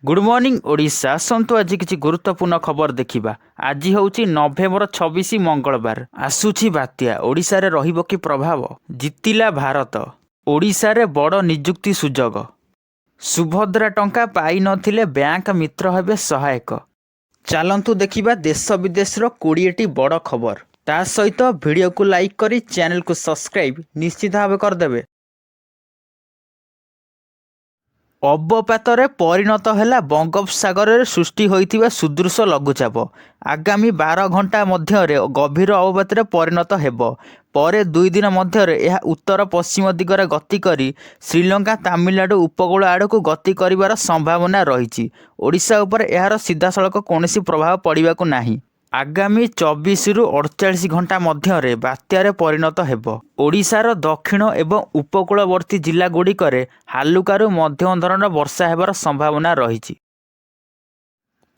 Good morning Odisha आसतु आज किसी गुरुत्वपूर्ण खबर देखा। आज हूँ नवेम्बर 26 मंगलवार। आसुची बात्या ओडिशा रे रहिबो कि प्रभाव। जितिला भारत। ओडिशा रे बड़ निजुक्ति सुजोग। सुभद्रा टंका पाई नथिले बैंक मित्र हेबे सहायक। चलतु देखिबा देश विदेश 20टी बड़ खबर। ता सहित वीडियो को लाइक करी चैनल को सब्सक्राइब निश्चित भाव करदेवे। अवपातरे परिणत है बंगोपसागर सृष्टि होइथिबा सुदृश लघुचाप। आगामी 12 घंटा मध्य गभीर अवपातरे परिणत हेब। परे 2 दिन मध्य यह उत्तर पश्चिम दिगरे गति करी श्रीलंका तमिलनाडु उपकूल आड़क गति करिवार संभावना रही। ओडिशा उपर यार सीधासलख कौनसी प्रभाव पड़ाकू नाही। आगामी 24 रु 48 घंटा मध्य बात्यारे परिणत हेब। ओडिशार दक्षिण एवं उपकूलवर्ती जिला गुड़िकरे हालुकारु मध्यम धरणर वर्षा हेबार संभावना रही।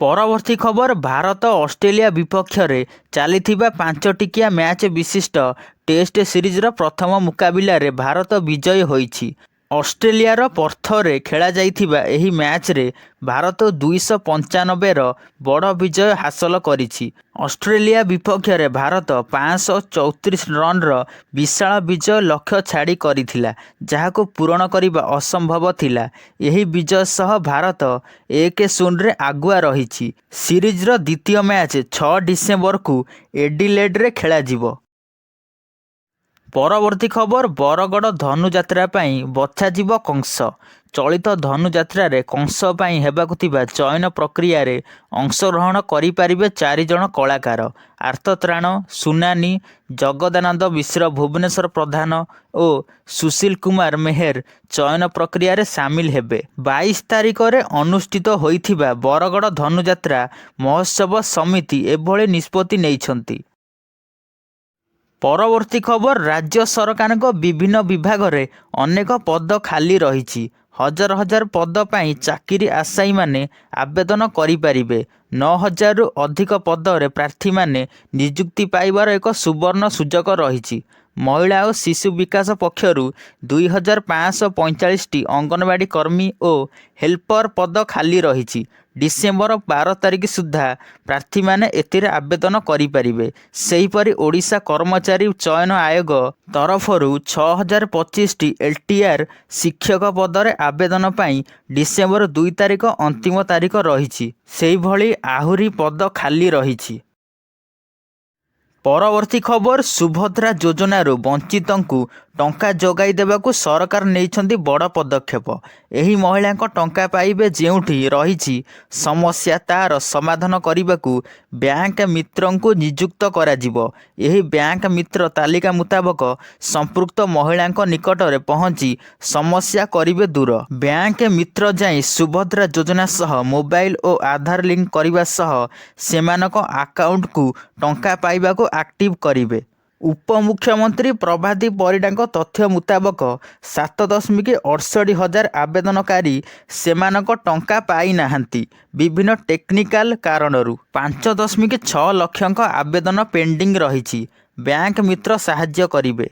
परवर्ती खबर भारत ऑस्ट्रेलिया विपक्ष रे चलिथिबा 5 टिकिया मैच विशिष्ट टेस्ट सीरीजर प्रथम मुकाबिला रे भारत विजयी होईछि। ऑस्ट्रेलियार पर्थरे खेला जाइथिबा एही मैच रे भारत 295 बड़ विजय हासिल करिछि। ऑस्ट्रेलिया विपक्ष रे भारत 534 रन विशाल विजय लक्ष्य छाड़ी करिथिला, जहाको पूरण करिबा असंभव थिला। एही विजय सह भारत 1-0 रे आगुआ रहिछि। सीरीज रो द्वितीय मैच 6 डिसेम्बर को एडिलेड रे खेला जिवो। परवर्ती खबर बरगड़ धनुଯାत्रा बछाଯିव कंस। चलित धनुଯାत्रा रे कंस पाई हेबाकु थिबा चयन प्रक्रिया रे अंशग्रहण करिपारिबे 4 जण कलाकार। आर्तत्राण सुनानी, जगदानंद मिश्र, भुवनेश्वर प्रधान और सुशील कुमार मेहर चयन प्रक्रिया रे सामिल हेबे। 22 तारिख रे अनुष्ठित होइथिबा बरगड़ धनुଯାत्रा महोत्सव समिति एभली निष्पत्ति नेइछंती। परवर्ती खबर राज्य सरकार विभिन्न विभाग रे अनेक पद खाली रही। हजार हजार पद पाई चाकरी आशायी माने आवेदन करिपारिबे। 9000 रु अधिक पद रे प्रार्थी माने नियुक्ति पाइबार एक सुवर्ण सुजोग रही। महिला और शिशु विकास पक्षरु 2545 अंगनवाड़ी कर्मी और हेल्पर पद खाली रही। डिसेम्बर 12 तारिख सुधा प्रार्थी माने एथिरे आवेदन करिपारिबे। सेहीपरि ओडिशा कर्मचारी चयन आयोग तरफरु 6025 एलटीआर शिक्षक पदरे आवेदन पाई डिसेम्बर 2 तारिख अंतिम तारिख रही। सेहीभଳି आहुरी पद खाली रही। परवर्ती खबर सुभद्रा योजनारू वंचितंकु टंका जोगाई देबाकू सरकार नेइछंती बड़ पदक्षेप। एही महिलांक टंका पाइबे जेउठी रहिछि समस्या तार समाधान करिबाकू बैंक मित्रंकु नियुक्त कराजिबो। एही बैंक मित्र तालिका मुताबक संपृक्त महिलांक निकटरे पहुंची समस्या करिबे दूर। बैंक मित्र जाई सुभद्रा योजना सह मोबाइल और आधार लिंक करिबा सह सेमानक अकाउंट को टंका पाइबाकू एक्टिव करिबे। उपमुख्यमंत्री प्रभाती परिडांक तथ्य मुताबक 7.68 हजार आवेदनकारी सेमानक टंका पाई नाहांती। विभिन्न टेक्निकाल कारणरू 5.6 लक्षक आवेदन पेंडिंग रही। बैंक मित्र साहाय्य करिबे।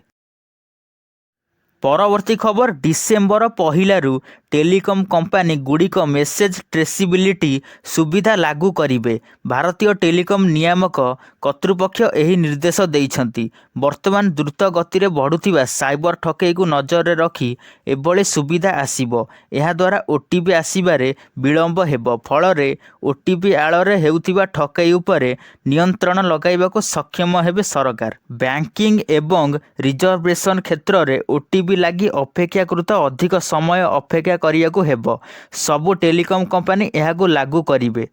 परवर्ती खबर डिसेम्बर 1 रु टेलीकॉम कंपनी गुड़िक मेसेज ट्रेसिबिलिटी सुविधा लागू करिबे। भारतीय टेलीकॉम नियामक कर्तृपक्ष एही निर्देश देइछंती। वर्तमान द्रुत गति रे बढ़ुथिबा साइबर ठकेई को नजर रे रखी एभली सुविधा आसीबो। एहा द्वारा ओटीपी आसीबारे विलंब हेबो। फल रे ओटीपी आଳରେ हेउथिबा ठकेई उपरे नियंत्रण लगाइबाको सक्षम हेबे सरकार। बैंकिंग एवं रिजर्वेशन क्षेत्र रे ओटीपी लगी अपेक्षाकृत अधिक समय अपेक्षा करियाकू हेबो। सबु टेलीकॉम कंपनी एहाकू लागू करिवे।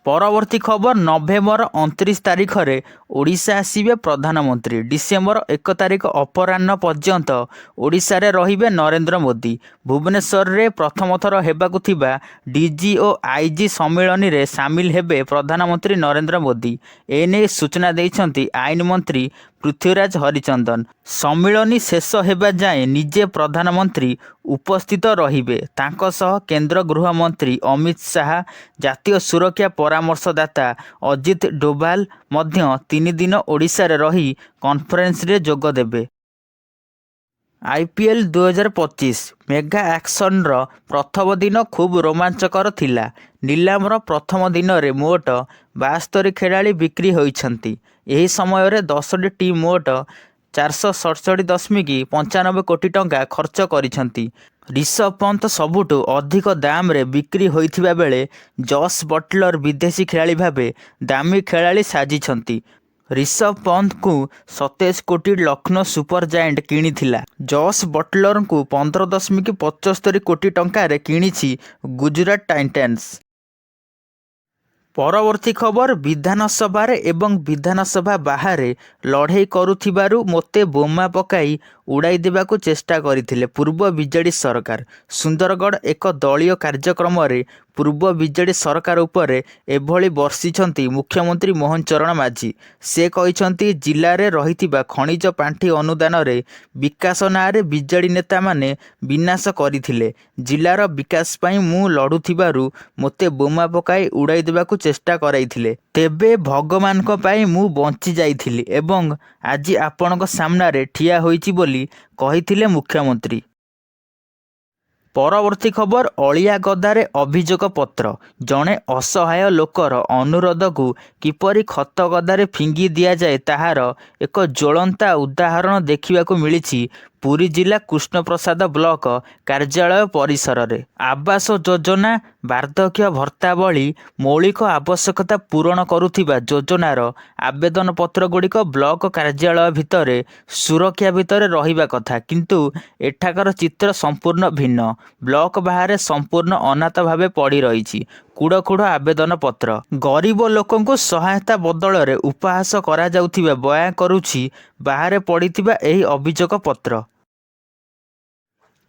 परवर्ती खबर नवेम्बर 29 तारिख रे ओडिशा आसीबे प्रधानमंत्री। डिसेम्बर 1 तारिख अपराह्न पर्यंत ओडिशा रे रहिबे नरेंद्र मोदी। भुवनेश्वर रे प्रथम थर हेबाकू थिबा डीजी और आईजी सम्मेलन रे सामिल हेबे प्रधानमंत्री नरेंद्र मोदी। एने सूचना देइछंती आईन मंत्री पृथ्वीराज हरिचंदन। सम्मेलनी शेष हेबा जाए निजे प्रधानमंत्री उपस्थित रहिबे। तांको सह केंद्र गृह मंत्री अमित शाह, जातीय सुरक्षा परामर्शदाता अजित डोभाल मध्य 3 दिन ओडिशा रे रही कॉन्फ्रेंस रे जोग देबे। IPL 2025 ମେଗା ଆକ୍ସନ୍ର ପ୍ରଥମ ଦିନ ଖୁବ୍ ରୋମାଞ୍ଚକର ଥିଲା। ନିଲାମର ପ୍ରଥମ ଦିନରେ ମୋଟ 72 ଖେଳାଳି ବିକ୍ରି ହୋଇଛନ୍ତି। ଏହି ସମୟରେ 10ଟି ଟିମ୍ ମୋଟ 467.95 କୋଟି ଟଙ୍କା ଖର୍ଚ୍ଚ କରିଛନ୍ତି। ରିଷଭ ପନ୍ତ ସବୁଠୁ ଅଧିକ ଦାମରେ ବିକ୍ରି ହୋଇଥିବା ବେଳେ ଜସ୍ ବଟଲର ବିଦେଶୀ ଖେଳାଳି ଭାବେ ଦାମୀ ଖେଳାଳି ସାଜିଛନ୍ତି। ରିଷଭ ପନ୍ତଙ୍କୁ 27 କୋଟି ଲକ୍ଷ୍ନୌ ସୁପର ଜାଏଣ୍ଟ କିଣିଥିଲା। ଜସ୍ ବଟଲରଙ୍କୁ 15.75 କୋଟି ଟଙ୍କାରେ କିଣିଛି ଗୁଜରାଟ ଟାଇଟାନ୍ସ। ପରବର୍ତ୍ତୀ ଖବର, ବିଧାନସଭାରେ ଏବଂ ବିଧାନସଭା ବାହାରେ ଲଢ଼େଇ କରୁଥିବାରୁ ମୋତେ ବୋମା ପକାଇ ଉଡ଼ାଇ ଦେବାକୁ ଚେଷ୍ଟା କରିଥିଲେ ପୂର୍ବ ବିଜେଡି ସରକାର। ସୁନ୍ଦରଗଡ଼ ଏକ ଦଳୀୟ କାର୍ଯ୍ୟକ୍ରମରେ ପୂର୍ବ ବିଜେଡି ସରକାର ଉପରେ ଏଭଳି ବର୍ଷିଛନ୍ତି ମୁଖ୍ୟମନ୍ତ୍ରୀ ମୋହନ ଚରଣ ମାଝୀ। ସେ କହିଛନ୍ତି, ଜିଲ୍ଲାରେ ରହିଥିବା ଖଣିଜ ପାଣ୍ଠି ଅନୁଦାନରେ ବିକାଶ ନାଁରେ ବିଜେଡି ନେତାମାନେ ବିନାଶ କରିଥିଲେ। ଜିଲ୍ଲାର ବିକାଶ ପାଇଁ ମୁଁ ଲଢ଼ୁଥିବାରୁ ମୋତେ ବୋମା ପକାଇ ଉଡ଼ାଇ ଦେବାକୁ ଚେଷ୍ଟା କରାଇଥିଲେ। ତେବେ ଭଗବାନଙ୍କ ପାଇଁ ମୁଁ ବଞ୍ଚି ଯାଇଥିଲି ଏବଂ ଆଜି ଆପଣଙ୍କ ସାମ୍ନାରେ ଠିଆ ହୋଇଛି ବୋଲି କହିଥିଲେ ମୁଖ୍ୟମନ୍ତ୍ରୀ। ପରବର୍ତ୍ତୀ ଖବର, ଅଳିଆ ଗଦାରେ ଅଭିଯୋଗ ପତ୍ର। ଜଣେ ଅସହାୟ ଲୋକର ଅନୁରୋଧକୁ କିପରି ଖତ ଗଦାରେ ଫିଙ୍ଗି ଦିଆଯାଏ ତାହାର ଏକ ଜ୍ୱଳନ୍ତ ଉଦାହରଣ ଦେଖିବାକୁ ମିଳିଛି ପୁରୀ ଜିଲ୍ଲା କୃଷ୍ଣପ୍ରସାଦ ବ୍ଲକ କାର୍ଯ୍ୟାଳୟ ପରିସରରେ। ଆବାସ ଯୋଜନା, ବାର୍ଦ୍ଧକ୍ୟ ଭତ୍ତା ଭଳି ମୌଳିକ ଆବଶ୍ୟକତା ପୂରଣ କରୁଥିବା ଯୋଜନାର ଆବେଦନପତ୍ରଗୁଡ଼ିକ ବ୍ଲକ କାର୍ଯ୍ୟାଳୟ ଭିତରେ ସୁରକ୍ଷା ଭିତରେ ରହିବା କଥା, କିନ୍ତୁ ଏଠାକାର ଚିତ୍ର ସମ୍ପୂର୍ଣ୍ଣ ଭିନ୍ନ। ବ୍ଲକ ବାହାରେ ସମ୍ପୂର୍ଣ୍ଣ ଅନାଥ ଭାବେ ପଡ଼ି ରହିଛି କୁଡ଼ କୁଡ଼ ଆବେଦନପତ୍ର। ଗରିବ ଲୋକଙ୍କୁ ସହାୟତା ବଦଳରେ ଉପହାସ କରାଯାଉଥିବା ବୟାନ କରୁଛି ବାହାରେ ପଡ଼ିଥିବା ଏହି ଅଭିଯୋଗ ପତ୍ର।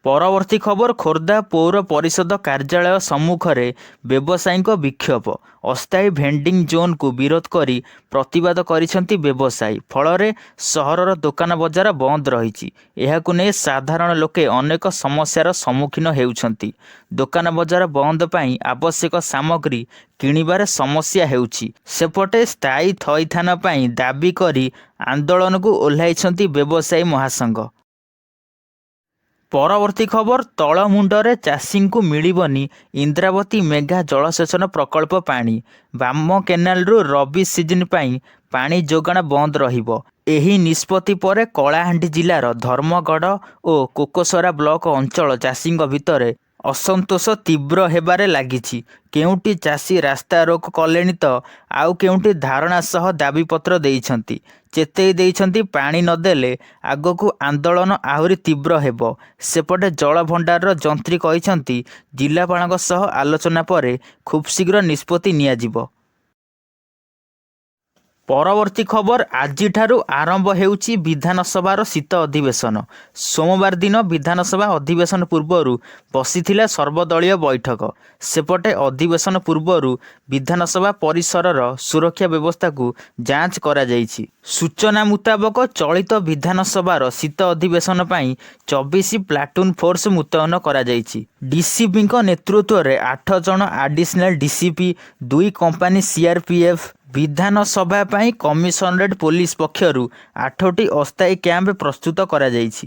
ପରବର୍ତ୍ତୀ ଖବର, ଖୋର୍ଦ୍ଧା ପୌର ପରିଷଦ କାର୍ଯ୍ୟାଳୟ ସମ୍ମୁଖରେ ବ୍ୟବସାୟୀଙ୍କ ବିକ୍ଷୋଭ। ଅସ୍ଥାୟୀ ଭେଣ୍ଡିଂ ଜୋନ୍କୁ ବିରୋଧ କରି ପ୍ରତିବାଦ କରିଛନ୍ତି ବ୍ୟବସାୟୀ। ଫଳରେ ସହରର ଦୋକାନ ବଜାର ବନ୍ଦ ରହିଛି। ଏହାକୁ ନେଇ ସାଧାରଣ ଲୋକେ ଅନେକ ସମସ୍ୟାର ସମ୍ମୁଖୀନ ହେଉଛନ୍ତି। ଦୋକାନ ବଜାର ବନ୍ଦ ପାଇଁ ଆବଶ୍ୟକ ସାମଗ୍ରୀ କିଣିବାରେ ସମସ୍ୟା ହେଉଛି। ସେପଟେ ସ୍ଥାୟୀ ଥଇଥାନ ପାଇଁ ଦାବି କରି ଆନ୍ଦୋଳନକୁ ଓହ୍ଲାଇଛନ୍ତି ବ୍ୟବସାୟୀ ମହାସଂଘ। ପରବର୍ତ୍ତୀ ଖବର, ତଳମୁଣ୍ଡରେ ଚାଷୀଙ୍କୁ ମିଳିବନି ଇନ୍ଦ୍ରାବତୀ ମେଗା ଜଳସେଚନ ପ୍ରକଳ୍ପ ପାଣି। ବାମ କେନାଲରୁ ରବି ସିଜନ ପାଇଁ ପାଣି ଯୋଗାଣ ବନ୍ଦ ରହିବ। ଏହି ନିଷ୍ପତ୍ତି ପରେ କଳାହାଣ୍ଡି ଜିଲ୍ଲାର ଧର୍ମଗଡ଼ ଓ କୋକସରା ବ୍ଲକ ଅଞ୍ଚଳ ଚାଷୀଙ୍କ ଭିତରେ ଅସନ୍ତୋଷ ତୀବ୍ର ହେବାରେ ଲାଗିଛି। କେଉଁଠି ଚାଷୀ ରାସ୍ତାରୋକ କଲେଣି ତ ଆଉ କେଉଁଠି ଧାରଣା ସହ ଦାବିପତ୍ର ଦେଇଛନ୍ତି। ଚେତେଇ ଦେଇଛନ୍ତି, ପାଣି ନଦେଲେ ଆଗକୁ ଆନ୍ଦୋଳନ ଆହୁରି ତୀବ୍ର ହେବ। ସେପଟେ ଜଳଭଣ୍ଡାରର ଯନ୍ତ୍ରୀ କହିଛନ୍ତି, ଜିଲ୍ଲାପାଳଙ୍କ ସହ ଆଲୋଚନା ପରେ ଖୁବ୍ ଶୀଘ୍ର ନିଷ୍ପତ୍ତି ନିଆଯିବ। ପରବର୍ତ୍ତୀ ଖବର, ଆଜିଠାରୁ ଆରମ୍ଭ ହେଉଛି ବିଧାନସଭାର ଶୀତ ଅଧିବେଶନ। ସୋମବାର ଦିନ ବିଧାନସଭା ଅଧିବେଶନ ପୂର୍ବରୁ ବସିଥିଲା ସର୍ବଦଳୀୟ ବୈଠକ। ସେପଟେ ଅଧିବେଶନ ପୂର୍ବରୁ ବିଧାନସଭା ପରିସରର ସୁରକ୍ଷା ବ୍ୟବସ୍ଥାକୁ ଯାଞ୍ଚ କରାଯାଇଛି। ସୂଚନା ମୁତାବକ ଚଳିତ ବିଧାନସଭାର ଶୀତ ଅଧିବେଶନ ପାଇଁ 24 ପ୍ଲାଟୁନ ଫୋର୍ସ ମୁତୟନ କରାଯାଇଛି। ଡିସିପିଙ୍କ ନେତୃତ୍ୱରେ 8 ଜଣ ଆଡିସନାଲ ଡିସିପି, 2 କମ୍ପାନୀ ସିଆରପିଏଫ୍। ବିଧାନସଭା ପାଇଁ କମିଶନରେଟ୍ ପୋଲିସ ପକ୍ଷରୁ 8ଟି ଅସ୍ଥାୟୀ କ୍ୟାମ୍ପ ପ୍ରସ୍ତୁତ କରାଯାଇଛି।